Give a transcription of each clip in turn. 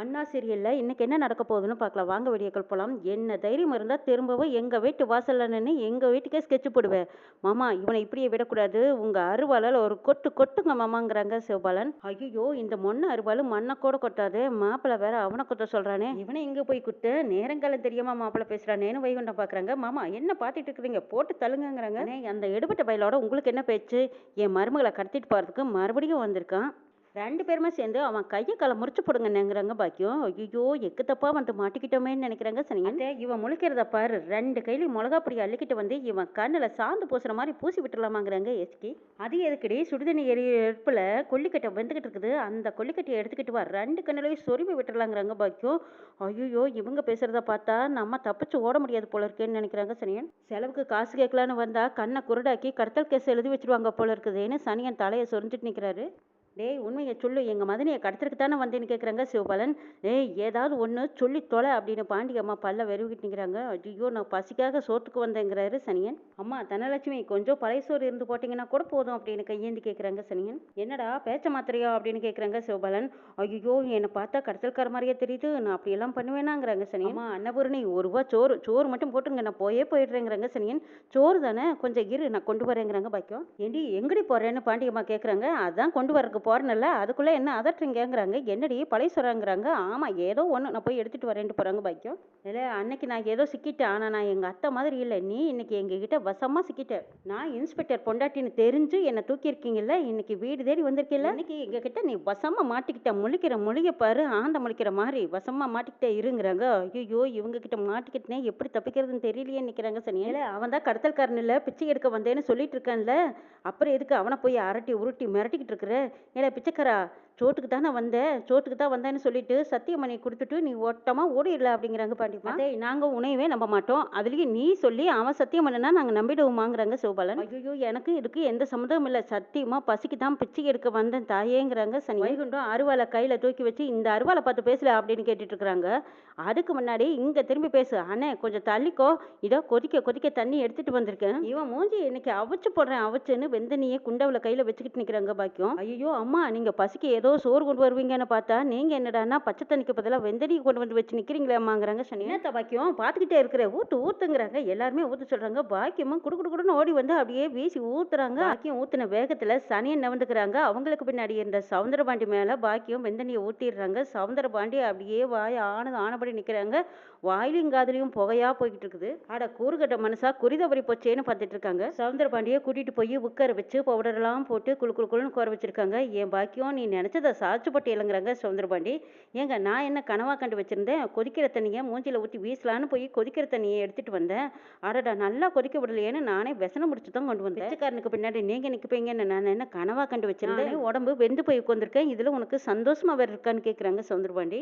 அண்ணா சீரியல்ல இன்னைக்கு என்ன நடக்க போகுதுன்னு பார்க்கலாம். வாங்க வீடியோக்கள் போலாம். என்ன தைரியம் இருந்தா திரும்பவும் எங்க வீட்டு வாசல்ல நின்னு எங்க வீட்டுக்கே ஸ்கெட்ச் போடுவேன். மாமா இவனை இப்படியே விடக்கூடாது. உங்க அருவாளால ஒரு கொட்டு கொட்டுங்க மாமாங்கிறாங்க சிவபாலன். ஐயோ இந்த மொன்ன அருவாள் மண்ணை கூட கொட்டாது. மாப்பிள்ளை வேற அவனை கொத்த சொல்றானே. இவனை எங்க போய் குத்து நேரங்காலம் தெரியாம மாப்பிள்ளை பேசுறானேன்னு வைகுண்டம் பாக்குறாங்க. மாமா என்ன பார்த்துட்டு இருக்கிறீங்க போட்டு தள்ளுங்கங்கிறாங்க. அந்த எடுபட்ட பயலோட உங்களுக்கு என்ன பேச்சு? என் மருமகளை கடத்திட்டு போறதுக்கு மறுபடியும் வந்திருக்கான். 2 பேருமே சேர்ந்து அவன் கைய கால முறிச்சு போடுங்கன்னுங்கிறாங்க பாக்கியம். ஐயோ எக்கு தப்பா வந்து மாட்டிக்கிட்டோமேன்னு நினைக்கிறாங்க சனியன். இவன் முழிக்கிறத பாரு. 2 கையிலையும் மிளகா பொடி அள்ளிக்கிட்டு வந்து இவன் கண்ணுல சாந்து பூசுற மாதிரி பூசி விட்டுலாமாங்கிறாங்க எஸ்கி. அது எதுக்கடி சுடுதண்ணி எரிப்புல கொல்லிக்கட்டை வெந்துகிட்டு இருக்குது. அந்த கொல்லிக்கட்டையை எடுத்துக்கிட்டு வா 2 கண்ணுலையும் சொருவி விட்டுலாங்கிறாங்க பாக்கியம். ஐயோ இவங்க பேசுறத பார்த்தா நம்ம தப்பிச்சு ஓட முடியாது போல இருக்கேன்னு நினைக்கிறாங்க சனியன். செலவுக்கு காசு கேட்கலான்னு வந்தா கண்ணை குருடாக்கி கடத்தல் கேஸ் எழுதி வச்சிருவாங்க போல இருக்குதுன்னு சனியன் தலையை சொரிஞ்சிட்டு நிற்கிறாரு. டேய் உண்மையை சொல்லு எங்கள் மதனியை கடத்துறதுக்கு தானே வந்தேன்னு கேட்குறாங்க சிவபாலன். ஏய் ஏதாவது ஒன்று சொல்லி தொலை அப்படின்னு பாண்டியம்மா பல்ல வெறுவிக்கிட்டு நிற்கிறாங்க. ஐயோ நான் பசிக்காக சோத்துக்கு வந்தேங்கிறாரு சனியன். அம்மா தனலட்சுமி கொஞ்சம் பழைய சோறு இருந்து போட்டிங்கன்னா கூட போதும் அப்படின்னு கையேந்தி கேட்குறாங்க சனியன். என்னடா பேச்ச மாத்திரையா அப்படின்னு கேட்குறாங்க சிவபாலன். ஐயோ என்னை பார்த்தா கடத்தல்கார மாதிரியே தெரியுது. நான் அப்படியெல்லாம் பண்ணுவேனாங்கிறாங்க சனியன். அம்மா அன்னபூரணி 1 ரூபா சோறு சோறு மட்டும் போட்டுங்க நான் போயிடுறேங்கிறாங்க சனியன். சோறு தானே கொஞ்சம் இரு நான் கொண்டு வரேங்கிறாங்க பாக்கியம். ஏண்டி எங்கடி போறேன்னு பாண்டியம்மா கேட்குறாங்க. அதான் கொண்டு வரக்கு போறேன்ல அதுக்குள்ளே என்ன அதட்டுறீங்கிறாங்க. என்னடி பழைய சொல்கிறாங்கிறாங்க. ஆமாம் ஏதோ ஒன்று நான் போய் எடுத்துகிட்டு வரேன்ட்டு போகிறாங்க பாக்கியம். இல்லை அன்னைக்கு நான் ஏதோ சிக்கிட்டேன். ஆனால் நான் எங்கள் அத்தை மாதிரி இல்லை. நீ இன்னைக்கு எங்ககிட்ட வசமாக சிக்கிட்டேன். நான் இன்ஸ்பெக்டர் பொண்டாட்டின்னு தெரிஞ்சு என்னை தூக்கியிருக்கீங்கல்ல. இன்னைக்கு வீடு தேடி வந்திருக்கீல்ல. இன்னைக்கு எங்ககிட்ட நீ வசமாக மாட்டிக்கிட்ட. முழிக்கிற முழிய பாரு ஆந்த முழிக்கிற மாதிரி வசமாக மாட்டிக்கிட்டே இருங்கிறாங்க. ஐயோ இவங்க கிட்ட மாட்டிக்கிட்டே எப்படி தப்பிக்கிறதுன்னு தெரியலையே நிற்கிறாங்க சனியில். அவன் தான் கடத்தல்காரன் இல்லை பிச்சை எடுக்க வந்தேன்னு சொல்லிட்டு இருக்கான்ல. அப்புறம் எதுக்கு அவனை போய் அரட்டி உருட்டி மிரட்டிக்கிட்டு இருக்கிற? ஏடா பிச்சைக்காரா சோத்துக்கு தானே வந்தேன் சோத்துக்கு தான் வந்தேன்னு சொல்லிட்டு சத்தியமணி கொடுத்துட்டு நீ ஓட்டமாக ஓடிடல அப்படிங்கிறாங்க பாண்டியம்மா. அதே நாங்கள் உனையவே நம்ப மாட்டோம். அதுலேயும் நீ சொல்லி அவன் சத்தியம் பண்ணனா நாங்கள் நம்பிடுவோமாங்கிறாங்க சிவபாலன். ஐயோ எனக்கு இதுக்கு எந்த சம்மந்தமும் இல்லை. சத்தியமாக பசிக்கு தான் பிச்சை எடுக்க வந்தேன் தாயேங்கிறாங்க சனி. வைகுண்டம் அருவாளை கையில் தூக்கி வச்சு இந்த அருவாளை பார்த்து பேசல அப்படின்னு கேட்டுட்டு இருக்கிறாங்க. அதுக்கு முன்னாடி இங்கே திரும்பி பேசு. அண்ணே கொஞ்சம் தள்ளிக்கோ. இதோ கொதிக்க கொதிக்க தண்ணி எடுத்துட்டு வந்திருக்கேன். இவன் மூஞ்சி இன்னைக்கு அவிச்சு போடுறேன் அவிச்சுன்னு வெந்தனியே குண்டவில் கையில் வச்சுக்கிட்டு நிற்கிறாங்க பாக்கியம். ஐயோ அம்மா நீங்கள் பசிக்கு ஏதோ சோறு கொண்டு வருவீங்கன்னு பார்த்தா நீங்கள் என்னடான்னா பச்சை தண்ணிக்கு பதிலாக வெந்தனியை கொண்டு வந்து வச்சு நிற்கிறீங்களேம்மாங்கிறாங்க சனி. என்னத்த பாக்கியம் பார்த்துக்கிட்டே இருக்கிற ஊற்றுங்கிறாங்க. எல்லாருமே ஊற்ற சொல்கிறாங்க. பாக்கியமா குடுக்குன்னு ஓடி வந்து அப்படியே வீசி ஊற்றுறாங்க. பாக்கியம் ஊற்றின வேகத்தில் சனியன் நவந்துக்கிறாங்க. அவங்களுக்கு பின்னாடி இருந்த சவுந்தரபாண்டி மேலே பாக்கியம் வெந்தனியை ஊற்றிடுறாங்க. சவுந்தரபாண்டி அப்படியே வாய் ஆனபடி நிற்கிறாங்க. வாயிலும் காதலையும் புகையா போய்கிட்டு இருக்குது. ஆட கூறுகட்ட மனசா குறிதவரி போச்சேன்னு பார்த்துட்டு இருக்காங்க. சவுந்தரபாண்டியை கூட்டிட்டு போய் உட்கார வச்சு பவுடர்லாம் போட்டு குழுன்னு குறை வச்சிருக்காங்க. என் பாக்கியம் நீ நினைச்சதை சாச்சு போட்டு இளங்குறாங்க சவுந்தரபாண்டி. ஏங்க நான் என்ன கனவா கண்டு வச்சிருந்தேன். கொதிக்கிற தண்ணியை மூஞ்சில ஊற்றி வீசலான்னு போய் கொதிக்கிற தண்ணியை எடுத்துட்டு வந்தேன். ஆடடா நல்லா கொதிக்க விடலையேன்னு நானே விசனம் முடிச்சு தான் கொண்டு வந்தேன். பிச்சைக்காரனுக்கு பின்னாடி நீங்க நிற்பீங்கன்னு நான் என்ன கனவா கண்டு வச்சிருந்தேன். உடம்பு வெந்து போய் உட்காந்துருக்கேன். இதுல உனக்கு சந்தோஷமா வேற இருக்கான்னு கேட்குறாங்க சவுந்தரபாண்டி.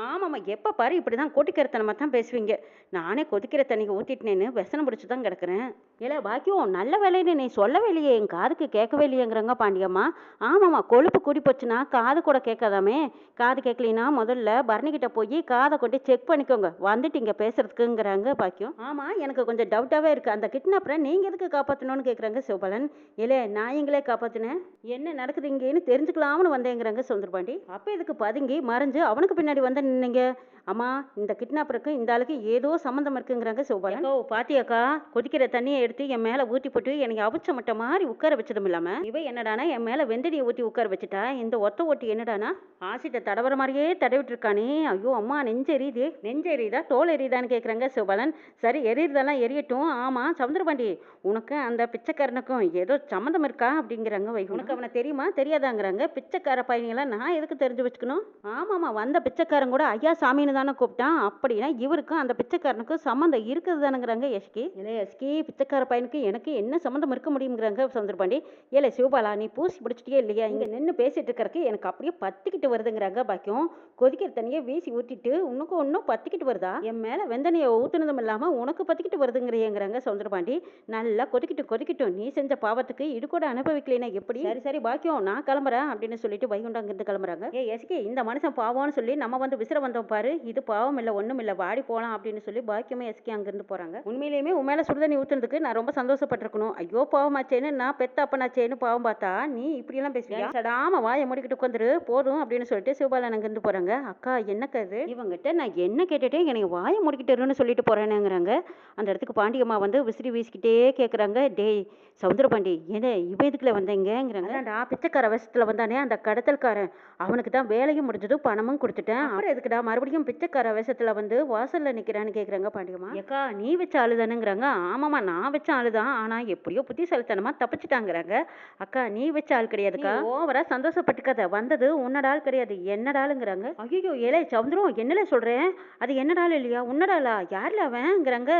ஆமாம்மா எப்போ பாரு இப்படி தான் கொட்டிக்கிறத்தனமாக தான் பேசுவீங்க. நானே கொதிக்கிற தண்ணிக்கு ஊற்றிட்டேன்னு விசனம் பிடிச்சி தான் கிடக்குறேன். இல்லை பாக்கியம் நல்ல வேலைன்னு நீ சொல்லவே இல்லையே. என் காதுக்கு கேட்கவே இல்லையேங்கிறாங்க பாண்டியம்மா. ஆமாம்மா கொழுப்பு கூடி போச்சுன்னா காது கூட கேட்காதாமே. காது கேட்கலினா முதல்ல பரணிக்கிட்ட போய் காதை கொண்டு செக் பண்ணிக்கோங்க வந்துட்டு இங்கே பேசுறதுக்குங்கிறாங்க பாக்கியம். ஆமாம் எனக்கு கொஞ்சம் டவுட்டாகவே இருக்குது. அந்த கிட்னாப்பரை நீங்கள் எதுக்கு காப்பாற்றணும்னு கேட்குறாங்க சிவபாலன். இல்லை நான் எங்களே காப்பாற்றினேன். என்ன நடக்குது இங்கேன்னு தெரிஞ்சுக்கலாம்னு வந்தேங்கிறாங்க சவுந்தரபாண்டி. அப்போ இதுக்கு பதுங்கி மறைஞ்சு அவனுக்கு பின்னாடி வந்து நின்னீங்க. அம்மா இந்த கிட்னாப்பருக்கு இந்த ஆளுக்கு ஏதோ சம்மந்தம் இருக்குங்கிறாங்க சிவபாலன். ஓ பாத்தியாக்கா கொதிக்கிற தண்ணியை எடுத்து என் மேலே ஊற்றி போட்டு எனக்கு அவிச்ச மட்ட மாதிரி உட்கார வச்சதும் இல்லாமல் இவ என்னடானா என் மேலே வெந்தடியை ஊற்றி உட்கார வச்சுட்டா. இந்த ஒத்த ஓட்டி என்னடானா ஆசிட்ட தடவர மாதிரியே தடவிட்டு இருக்கானே. ஐயோ அம்மா நெஞ்செரியுதா தோல் எரியுதான்னு கேட்குறாங்க சிவபாலன். சரி எரியறதெல்லாம் எரியட்டும். ஆமாம் சவுந்தரபாண்டி உனக்கு அந்த பிச்சைக்காரனுக்கும் ஏதோ சம்மந்தம் இருக்கா அப்படிங்கிறாங்க. உனக்கு அவனை தெரியுமா தெரியாதாங்கிறாங்க. பிச்சைக்கார பையனெல்லாம் நான் எதுக்கு தெரிஞ்சு வச்சுக்கணும். ஆமாம்மா வந்த பிச்சைக்காரன் கூட ஐயா சாமின்னு தானே கூப்பிட்டான். அப்படின்னா இவருக்கும் அந்த பிச்சைக்காரனுக்கும் சம்மந்தம் இருக்குது தானுங்கிறாங்க எஸ்கி. இல்லை எஸ்கி பிச்சைக்கார பையனுக்கு எனக்கு என்ன சம்மந்தம் இருக்க முடியுங்கிறாங்க சவுந்தரபாண்டி. ஏலே சிவபாலா நீ பூசி பிடிச்சிட்டே இல்லையா இங்கே நின்று பேசிட்டு இருக்கறக்கு எனக்கு அப்படியே பத்திக்கிட்டு வருதுங்கிறாங்க பாக்கியம். கொதிக்கிற தண்ணியை வீசி ஊற்றிட்டு உனக்கும் இன்னும் பத்திக்கிட்டு வருதா. என் மேலே வெந்தனையை ஊற்றுனதும் இல்லாமல் உனக்கு பத்திக்கிட்டு வருதுங்கிறேங்கிறாங்க சவுந்தரபாண்டி. நல்லா கொதிக்கட்டும் நீ செஞ்ச பாவத்துக்கு இது கூட அனுபவிக்கலைன்னா எப்படி. சரி பாக்கியம் நான் கிளம்புறேன் அப்படின்னு சொல்லிட்டு வைகுண்டம் அங்கிருந்து கிளம்புறாங்க. எஸ்கி இந்த மனுஷன் பாவம்னு சொல்லி நம்ம வந்து விசிற வந்தோம் பாரு. இது பாவம் இல்லை ஒன்றும் இல்லை வாடி போகலாம் அப்படின்னு சொல்லி பாக்கியமா எஸ்கே அங்கேருந்து போகிறாங்க. உண்மையிலேயுமே உன் மேலே சுடுதண்ணி ஊற்றுனதுக்கு நான் ரொம்ப சந்தோஷப்பட்டிருக்கணும். ஐயோ பாவமாச்சேன்னு நான் பெத்த அப்பனாச்சேன்னு பாவம் பார்த்தா நீ இப்படியெல்லாம் பேசுவியா? சடாம வாயை மூடிக்கிட்டு உட்காந்துரு போதும் அப்படின்னு சொல்லிட்டு சிவபாலன் அங்கேருந்து போகிறாங்க. அக்கா என்னக்கா இது? இவங்கிட்ட நான் என்ன கேட்டுட்டே எனக்கு வாயை மூடிக்கிட்டுருன்னு சொல்லிட்டு போகிறேனுங்கிறாங்க. அந்த இடத்துக்கு பாண்டியம்மா வந்து விசிறி வீசிக்கிட்டே கேட்குறாங்க. டேய் சவுந்தரபாண்டி என்ன இவன் இதுக்குள்ள வந்தீங்கிறாங்க. பிச்சைக்கார வேஷத்தில் வந்தானே அந்த கடத்தல்காரன், அவனுக்கு தான் வேலையும் முடிஞ்சது பணமும் கொடுத்துட்டேன். அப்புறம் எதுக்குடா மறுபடியும் பிச்சைக்கார வேஷத்தில் வந்து வாசலில் நிற்கிறான்னு கேட்குறாங்க பாண்டியம்மா. ஏக்கா நீ வச்ச ஆளுதானுங்கிறாங்க. ஆமாம்மா நான் வச்ச ஆளு தான், ஆனால் எப்படியோ புத்திசாலித்தனமாக தப்பிச்சிட்டாங்கிறாங்க. அக்கா நீ வச்ச ஆள் கிடையாதுக்கா, ஓவரா சந்தோஷப்பட்டுக்காத, வந்தது உன்னோட ஆள் கிடையாது என்னடாளுங்கிறாங்க. ஐயோ ஏலே சவுந்தரம் என்னல சொல்கிறேன், அது என்னடாள் இல்லையா உன்னடாளா, யாரில் அவன்ங்கிறாங்க.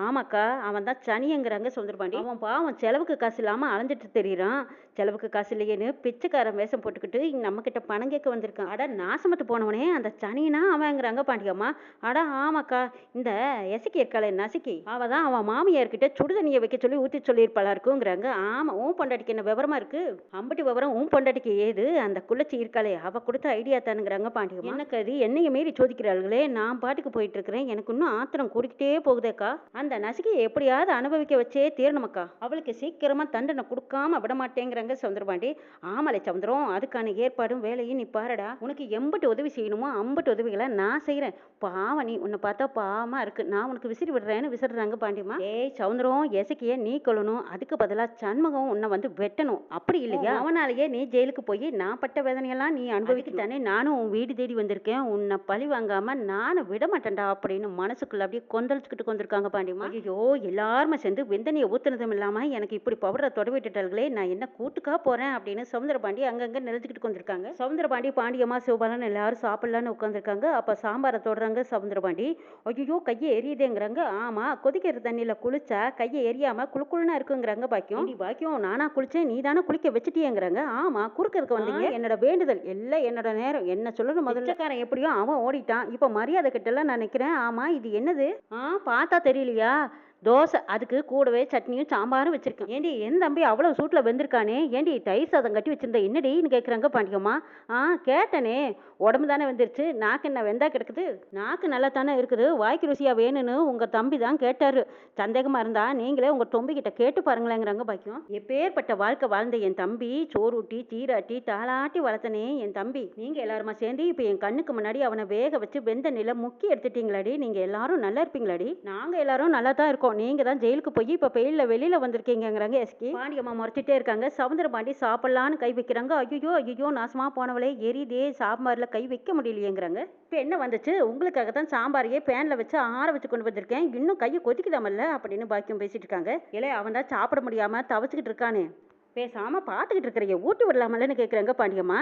ஆமாக்கா அவன் தான் சனிங்கிறாங்க சவுந்தரபாண்டி. அவன் பாவம் செலவுக்கு காசு இல்லாமல் அலைஞ்சிட்டு தெரியுறான். செலவுக்கு காசு இல்லையேன்னு பிச்சைக்காரன் வேஷம் போட்டுக்கிட்டு நம்ம கிட்ட பணம் கேட்க வந்திருக்கான். அட நாசமத்து போனவனே அந்த சனினா அவங்கிறாங்க பாண்டியம்மா. அட ஆமாக்கா இந்த எசக்கி இருக்காளே நசுக்கி, அவ தான் அவன் மாமியார்கிட்ட சுடுதண்ணியை வைக்க சொல்லி ஊற்றி சொல்லியிருப்பாளா இருக்குங்கிறாங்க. ஆமாம் உன் பொண்டாட்டிக்கு என்ன விவரமா இருக்கு, அம்பட்டி விவரம் உன் பொண்டாட்டிக்கு ஏது, அந்த குள்ளச்சி இருக்காளே அவ கொடுத்த ஐடியா தானுங்கிறாங்க பாண்டியம்மா. எனக்கு அது என்னைய மீறி சோதிக்கிறாள்களே, நான் பாட்டுக்கு போயிட்டு இருக்கிறேன், எனக்கு இன்னும் ஆத்திரம் கூடிக்கிட்டே போகுதேக்கா. அந்த நசுக்கியை எப்படியாவது அனுபவிக்க வச்சே தீரணுமக்கா, அவளுக்கு சீக்கிரமா தண்டனை கொடுக்காம விட மாட்டேங்கிறாங்க சவுந்தரபாண்டி. ஆமலை சவுந்தரம் அதுக்கான ஏற்பாடும் வேலையும் நீ பாருடா, உனக்கு எம்பட்டு உதவி செய்யணுமோ அம்பட்டு உதவிகளை நான் செய்யறேன். பாவம் நீ உன்னை பார்த்தா பாவமா இருக்கு, நான் உனக்கு விசிறி விடுறேன்னு விசிறாங்க பாண்டியம்மா. ஏய் சவுந்தரம் எசக்கிய நீ கொள்ளணும், அதுக்கு பதிலாக சண்முகம் உன்னை வந்து வெட்டணும், அப்படி இல்லையா அவனாலேயே நீ ஜெயிலுக்கு போய் நான் பட்ட வேதனையெல்லாம் நீ அனுபவிக்கத்தானே நானும் உன் வீடு தேடி வந்திருக்கேன், உன்னை பழி வாங்காம நானும் விட மாட்டேன்டா அப்படின்னு மனசுக்குள்ள அப்படியே கொந்தளிச்சுக்கிட்டு கொண்டிருக்காங்க பாண்டியம்மா. ஐயோ எல்லாருமே சேர்ந்து வெந்தனியை ஊத்துனதும் இல்லாம எனக்கு இப்படி பவரை தொடவிட்டுட்டார்களே, நான் என்ன கூட்டுக்கா போறேன் அப்படின்னு சவுந்தரபாண்டி அங்கங்க நிறுத்திக்கிட்டு கொண்டிருக்காங்க. சவுந்தரபாண்டி பாண்டியம்மா சிவபாலன் எல்லாரும் சாப்பிடலான்னு உட்காந்துருக்காங்க. அப்ப சாம்பாரை தொடறாங்க சவுந்தரபாண்டி. ஐயோ கையை எரியுதேங்கிறாங்க. ஆமா கொதிக்கிற தண்ணியில குளிச்சா கையை எரியாம குளுக்குள்னா இருக்குங்கிறாங்க பாக்கியம். பாக்கியம் நானா குளிச்சேன் நீ தானே குளிக்க வச்சுட்டியேங்கிறாங்க. ஆமா குறுக்கிறதுக்கு வந்தீங்க, என்னோட வேண்டுதல் எல்லாம் என்னோட நேரம், என்ன சொல்லணும் முதல்லக்காரன் எப்படியோ அவன் ஓடிட்டான், இப்ப மரியாதை கிட்டலாம் நான் நிக்கிறேன். ஆமா இது என்னது, பார்த்தா தெரியலையா தோசை, அதுக்கு கூடவே சட்னியும் சாம்பாரும் வச்சிருக்கேன். ஏண்டி என் தம்பி அவ்வளவு சூட்டில் வெந்திருக்கானே, ஏண்டி தயிர் சாதம் கட்டி வச்சிருந்த என்னடின்னு கேட்குறாங்க பாண்டியம்மா. கேட்டனே உடம்பு தானே வந்துருச்சு, நாக்கு என்ன வெந்தா கிடக்குது, நாக்கு நல்லா தானே இருக்குது, வாய்க்கு ருசியா வேணும்னு உங்கள் தம்பி தான் கேட்டார், சந்தேகமாக இருந்தா நீங்களே உங்கள் தொம்பிக்கிட்ட கேட்டு பாருங்களேங்கிறாங்க பாக்கியம். எப்பேற்பட்ட வாழ்க்கை வாழ்ந்த என் தம்பி, சோறுட்டி சீராட்டி தாளாட்டி வளர்த்தனே என் தம்பி, நீங்கள் எல்லாருமா சேர்ந்து இப்போ என் கண்ணுக்கு முன்னாடி அவனை வேக வச்சு வெந்த நிலை முக்கி எடுத்துட்டீங்களாடி, நீங்கள் எல்லாரும் நல்லா இருப்பீங்களாடி, நாங்கள் எல்லாரும் நல்லா தான் இருக்கோம், நீங்க தான் ஜெயிலுக்கு போய் இப்ப பெயில்ல வெளியில வந்திருக்கீங்கிறாங்க எஸ்கே. பாண்டியம்மா முறைச்சிட்டே இருக்காங்க. சவுந்தரபாண்டி சாப்பிடலான்னு கை வைக்கிறாங்க. ஐயோ ஐயோ நாசமா போனவளே எரிதே, சாம்பார்ல கை வைக்க முடியலையேங்கிறாங்க. இப்ப என்ன வந்துச்சு, உங்களுக்காக தான் சாம்பாரையே பேன்ல வச்சு ஆற வச்சு கொண்டு வந்திருக்கேன், இன்னும் கையை கொதிக்குதாமல்ல அப்படின்னு பாக்கியம் பேசிட்டு இருக்காங்க. இல்லை அவன் தான் சாப்பிட முடியாம தவச்சுக்கிட்டு இருக்கானே, பேசாம பார்த்துக்கிட்டு இருக்கிறீங்க ஊட்டி விடலாமல்லன்னு கேட்குறாங்க பாண்டியம்மா.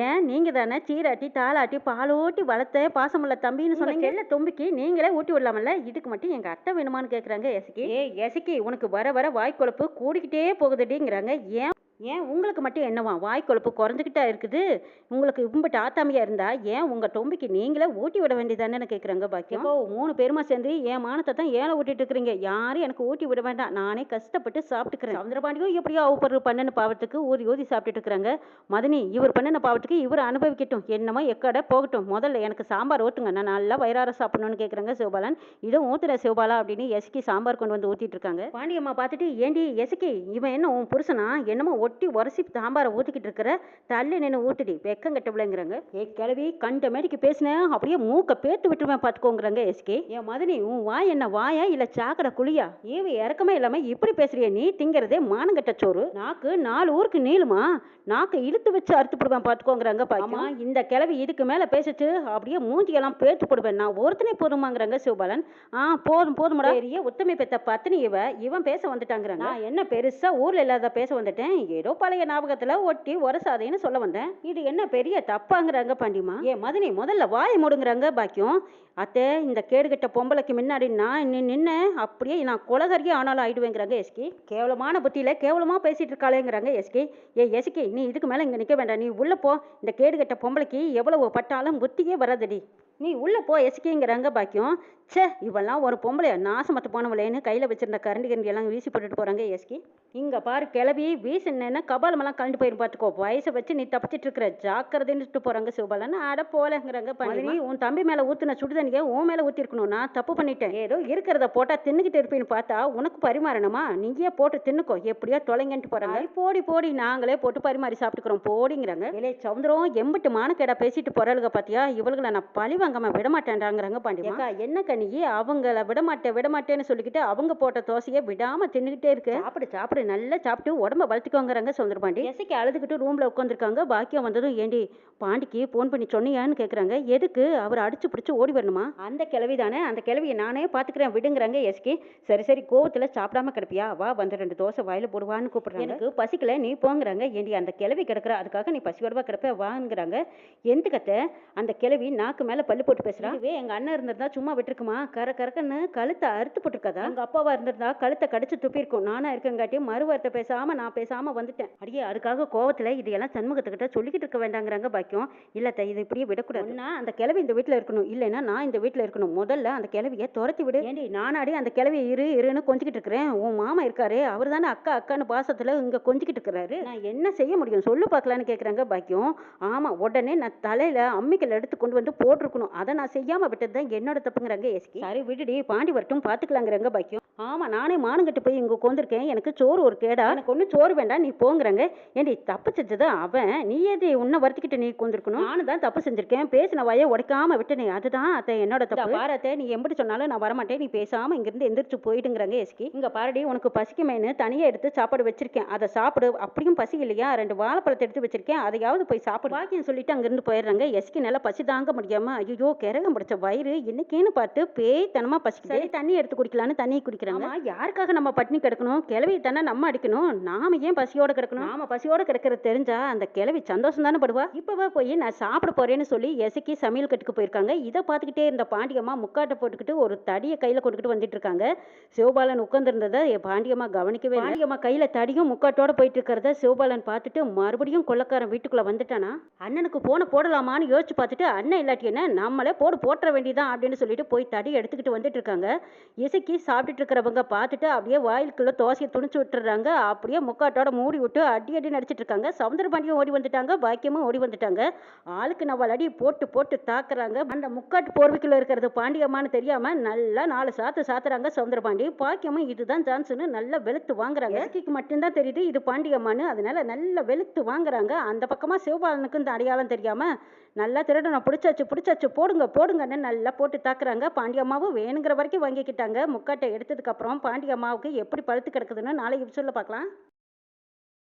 ஏன் நீங்க தானே சீராட்டி தாளாட்டி பாலோட்டி வளர்த்த பாசமுள்ள தம்பின்னு சொன்னீங்க, இல்லை தொம்பிக்கு நீங்களே ஊட்டி விடலாமல்ல, இதுக்கு மட்டும் எங்க அத்தை வேணுமான்னு கேட்குறாங்க எசக்கி. எசக்கி உனக்கு வர வர வாய்க்குழப்பு கூடிக்கிட்டே போகுதுடிங்கிறாங்க. ஏன் உங்களுக்கு மட்டும் என்னவா வாய் கொழுப்பு குறைஞ்சிக்கிட்டா இருக்குது, உங்களுக்கு இம்பட்டு ஆத்தாமையா இருந்தா ஏன் உங்க தொம்பிக்கு நீங்களே ஊட்டி விட வேண்டியதானேன்னு கேட்குறாங்க பாக்கியம். 3 பேருமா சேர்ந்து என் மானத்தை தான் ஏழை ஊட்டிட்டு இருக்கிறீங்க, யாரும் எனக்கு ஊட்டி விட வேண்டாம், நானே கஷ்டப்பட்டு சாப்பிட்டுக்கிறேன். சவுந்தரபாண்டியும் எப்படியோ அவப்பரு பண்ணின பாவத்துக்கு ஊதி ஊதி சாப்பிட்டுட்டு இருக்கிறாங்க. மதனி இவர் பண்ணின பாவத்துக்கு இவர் அனுபவிக்கட்டும், என்னமோ எக்கடை போகட்டும், முதல்ல எனக்கு சாம்பார் ஊற்றுங்க, நான் நல்லா வயிறார சாப்பிடணும்னு கேட்குறாங்க சிவபாலன். இதுவும் ஊத்துற சிவபாலா அப்படின்னு எசக்கி சாம்பார் கொண்டு வந்து ஊற்றிட்டு இருக்காங்க. பாண்டியம்மா பார்த்துட்டு ஏண்டி எசக்கி இவன் என்ன உன் புருஷனா, என்னமோ ஒட்டி உரசி சாம்பாரை ஊற்றிக்கிட்டு இருக்கிற, தள்ளி நின்று ஊட்டுடி வெக்கம் கட்டவில்லைங்கிறாங்க. கிளவி கண்ட மேடிக்கு பேசினேன் அப்படியே மூக்க பேத்து விட்டுருவேன் பார்த்துக்கோங்கிறாங்க எஸ்கே. என் மதனி உன் வாய் என்ன வாயா இல்லை சாக்கடை குழியா, ஈவு இறக்கமே இல்லாமல் இப்படி பேசுறிய, நீ திங்கிறதே மானங்கட்ட சோறு, நாக்கு 4 ஊருக்கு நீளுமா, நாக்கை இழுத்து வச்சு அறுத்து போடுவேன் பார்த்துக்கோங்கிறாங்க. பாக்கியமா இந்த கிளவி இதுக்கு மேலே பேசிச்சு அப்படியே மூஞ்சியெல்லாம் பேத்து போடுவேன், நான் ஒருத்தனே போதுமாங்கிறாங்க சிவபாலன். போதும் போதுமடா, பெரிய உத்தமை பெத்த பத்தினி இவன் பேச வந்துட்டாங்கிறாங்க. நான் என்ன பெருசா ஊர்ல இல்லாத பேச வந்துட்டேன், ஏதோ பழைய ஞாபகத்துல ஒட்டி உரசாதைன்னு சொல்ல வந்தேன், இது என்ன பெரிய தப்பாங்கிறாங்க பாண்டியம்மா. மதனி முதல்ல வாயை மூடுங்கிறாங்க பாக்கியம். அத்தை இந்த கேடுகட்ட பொம்பளைக்கு முன்னாடி நான் நின்று அப்படியே நான் கொலகரியே ஆனாலும் ஆயிடுவேங்கிறாங்க எஸ்கி. கேவலமான புத்தியில கேவலமா பேசிட்டு இருக்காளேங்கிறாங்க எஸ்கி. எஸ்கி நீ இதுக்கு மேல இங்க நிக்க வேண்டாம், நீ உள்ள போ, இந்த கேடுகட்ட பொம்பளைக்கு எவ்வளவு பட்டாலும் புத்தியே வராதடி. நீ உள்ளே போ எஸ்கிங்கிறாங்க பாக்கியம். ச்சே, இவெல்லாம் ஒரு பொம்பளையா நாசமத்து போனவளேன்னு கையில் வச்சிருந்த கரண்டி கரண்டி எல்லாம் வீசி போட்டுட்டு போகிறாங்க எஸ்கி. இங்கே பாரு கிளவி வீசினேன்னா கபாலமெல்லாம் கலந்து போயிரும் பார்த்துக்கோ. வயசை வச்சு நீ தப்பிச்சிட்டு இருக்கிற ஜாக்கிரதைன்னுட்டு போகிறாங்க சிவபாலன். அட போலங்கிறாங்க பண்ணி. உன் தம்பி மேலே ஊற்றுன சுடுதண்ணியை உன் மேலே ஊற்றிருக்கணும். நான் தப்பு பண்ணிட்டேன். ஏதோ இருக்கிறத போட்டால் தின்னுக்கிட்டு இருப்பேன்னு பார்த்தா உனக்கு பரிமாறணுமா? நீயே போட்டு தின்னுக்கோ, எப்படியோ தொலைங்கன்ட்டு போகிறாங்க. போடி போடி, நாங்களே போட்டு பரிமாறி சாப்பிட்டுக்கிறோம் போடிங்கிறாங்க. இலே சவுந்தரம் எம்பிட்டு மானக்கேடா பேசிட்டு போறாளுங்க பார்த்தியா? இவளுகளை நான் பழி வாங்காம விட மாட்டேன்றாங்கிறாங்க பாண்டியம்மா. என்ன கண்ணியே, அவங்கள விடமாட்டேன்னு சொல்லிக்கிட்டு அவங்க போட்ட தோசையை விடாம தின்னுக்கிட்டே இருக்கு. சாப்பிடு நல்லா சாப்பிட்டு உடம்ப வளர்த்துக்கோங்கிறாங்க சவுந்தர பாண்டி. எசைக்கு அழுதுகிட்டு ரூம்ல உட்காந்துருக்காங்க. பாக்கியம் வந்ததும் ஏண்டி பாண்டிக்கு போன் பண்ணி சொன்னியான்னு கேட்குறாங்க. எதுக்கு? அவர் அடிச்சு பிடிச்சி ஓடி வரணுமா? அந்த கிளவி தானே, அந்த கிளவியை நானே பார்த்துக்கிறேன் விடுங்கிறாங்க எஸ்கி. சரி கோவத்தில் சாப்பிடாம கிடப்பியா? வா வந்து 2 தோசை வாயில போடுவான்னு கூப்பிடுறாங்க. எனக்கு பசிக்கல நீ போங்கிறாங்க. ஏண்டி அந்த கிளவி கிடக்குற, அதுக்காக நீ பசியோடவா கிடப்ப வாங்கிறாங்க. எந்த கத்த அந்த கிளவி நாக்கு மேல பல்லு போட்டு பேசுறா. எங்க அண்ணன் இருந்திருந்தா சும்மா விட்டுருக்குமா? கறக்கன்னு கழுத்தை அறுத்து போட்டுருக்காதா? எங்க அப்பாவா இருந்திருந்தா கழுத்தை கடிச்சு துப்பிருக்கும். நானா இருக்கங்காட்டியும் மறுவார்த்தை பேசாம நான் பேசாம வந்துட்டேன். அடியே அதுக்காக கோவத்துல இதையெல்லாம் சண்முகத்துக்கிட்ட சொல்லிக்கிட்டு இருக்க வேண்டாங்கிறாங்க பாக்கியம். இல்ல இதை இப்படியே விடக்கூடாது. அந்த கிளவி இந்த வீட்டுல இருக்கணும், இல்லைன்னா நான் இந்த வீட்டுல இருக்கணும். முதல்ல அந்த கிளவியை துரத்தி விடு. ஏண்டி நானாடி அந்த கிளவியை இருன்னு கொஞ்சிக்கிட்டு இருக்கிறேன். உன் மாமா இருக்காரு, அவர் தானே அக்கான்னு பாசத்துல இங்க கொஞ்சிக்கிட்டு இருக்கிறாரு. நான் என்ன செய்ய முடியும் சொல்லு பார்க்கலான்னு கேட்குறாங்க பாக்கியம். ஆமா, உடனே நான் தலையில அம்மிக்கல் எடுத்து கொண்டு வந்து போட்டிருக்கணும். அதை நான் செய்யாம விட்டது தான் என்னோட தப்புங்கிறாங்க எஸ்கி. சரி விடுடி, பாண்டி வரட்டும் பாத்துக்கலாங்கிறாங்க பாக்கியம். ஆமா, நானே மானங்கட்டு போய் இங்க உட்காந்துருக்கேன். எனக்கு சோறு ஒரு கேடா? எனக்கு ஒன்றும் சோறு வேண்டாம், நீ போங்கிறாங்க. ஏண்டி தப்பு செஞ்சது அவன், நீ ஏது உன்னை வருத்திக்கிட்டு நீ உட்காந்துருக்கணும்? நானும் தான் தப்பு செஞ்சிருக்கேன், பேசின வாயை உடைக்காம விட்டனே, அதுதான் அத்தை என்னோட தப்பு. பாரத்தை நீ எப்படி சொன்னாலும் நான் வரமாட்டேன், நீ பேசாம இங்கிருந்து எந்திரிச்சு போயிடுங்கிறாங்க எஸ்கி. இங்க பாரடி, உனக்கு பசிக்குமேனு தனியா எடுத்து சாப்பாடு வச்சிருக்கேன், அதை சாப்பிடு. அப்படியும் பசி இல்லையா? 2 வாழைப்பழத்தை எடுத்து வச்சிருக்கேன், அதையாவது போய் சாப்பிடு. பாக்கியம் சொல்லிட்டு அங்கிருந்து போயிடுறாங்க. எஸ்கி நல்லா பசி தாங்க முடியாம, ஐயோ கிரகம் பிடிச்ச வயிறு இன்னைக்கேன்னு பார்த்து பேய்த்தனமா பசிக்குது. சரி தண்ணி எடுத்து குடிக்கலான்னு தண்ணி குடிக்கிறாங்க. யாருக்காக நம்ம பட்டினி கிடக்கணும்? கிளவியை தானே நம்ம அடிக்கணும். நாம ஏன் பசியோட கிடக்கணும்? நாம பசியோட கிடக்கிறது தெரிஞ்சா அந்த கிளவி சந்தோஷம் தானே படுவா. இப்பவே போய் நான் சாப்பிட போறேன்னு சொல்லி எசக்கி சமையல் கட்டுக்கு போயிருக்காங்க. இதை பார்த்துக்கிட்டே இருந்த பாண்டியம்மா முக்காட்டை போட்டுக்கிட்டு ஒரு தடியை கையில கொண்டுக்கிட்டு வந்துட்டு இருக்காங்க. சிவபாலன் உட்கார்ந்து இருந்ததை பாண்டியம்மா கவனிக்கவே. பாண்டியம்மா கையில தடியும் முக்காட்டோட போயிட்டு இருக்கிறத சிவபாலன் பார்த்துட்டு மறுபடியும் கொள்ளக்காரன் வீட்டுக்குள்ள வந்துட்டானா? அண்ணனுக்கு போன போடலாமான்னு யோசிச்சு பார்த்துட்டு, அண்ணன் இல்லாட்டி என்ன நம்மளே போட்டுற வேண்டியதான் அப்படின்னு சொல்லிட்டு போய் தடி எடுத்துக்கிட்டு வந்துட்டு இருக்காங்க. இசைக்கு சாப்பிட்டுட்டு இருக்கிறவங்க பார்த்துட்டு அப்படியே வாயிலுக்குள்ள தோசையை துணிச்சு விட்டுறாங்க. அப்படியே முக்காட்டோட மூடி விட்டு அடி நடிச்சிட்டு இருக்காங்க. சவுந்தர பாண்டியும் ஓடி வந்துட்டாங்க, பாக்கியமும் ஓடி வந்துட்டாங்க. ஆளுக்கு 4 அடி போட்டு தாக்குறாங்க. அந்த முக்காட்டு போர்வைக்குள்ள இருக்கிறது பாண்டியம்மான்னு தெரியாம நல்லா 4 சாத்துறாங்க சவுந்தர பாண்டி. பாக்கியமும் இதுதான் சான்ஸ்னு நல்லா வெளுத்து வாங்குறாங்க. இசைக்கு மட்டும்தான் தெரியுது இது பாண்டியம்மான்னு, அதனால நல்லா வெளுத்து வாங்குறாங்க. அந்த பக்கமா சிவபாலனுக்கு இந்த அடையாளம் தெரியாம நல்லா திருடணும் பிடிச்சாச்சு போடுங்கன்னு நல்லா போட்டு தாக்குறாங்க. பாண்டியம்மாவும் வேணுங்கிற வரைக்கும் வாங்கிக்கிட்டாங்க. முக்காட்டை எடுத்ததுக்கு அப்புறம் பாண்டியம்மாவுக்கு எப்படி பழுத்து கிடக்குதுன்னு நாளைக்கு சொல்ல பார்க்கலாம்.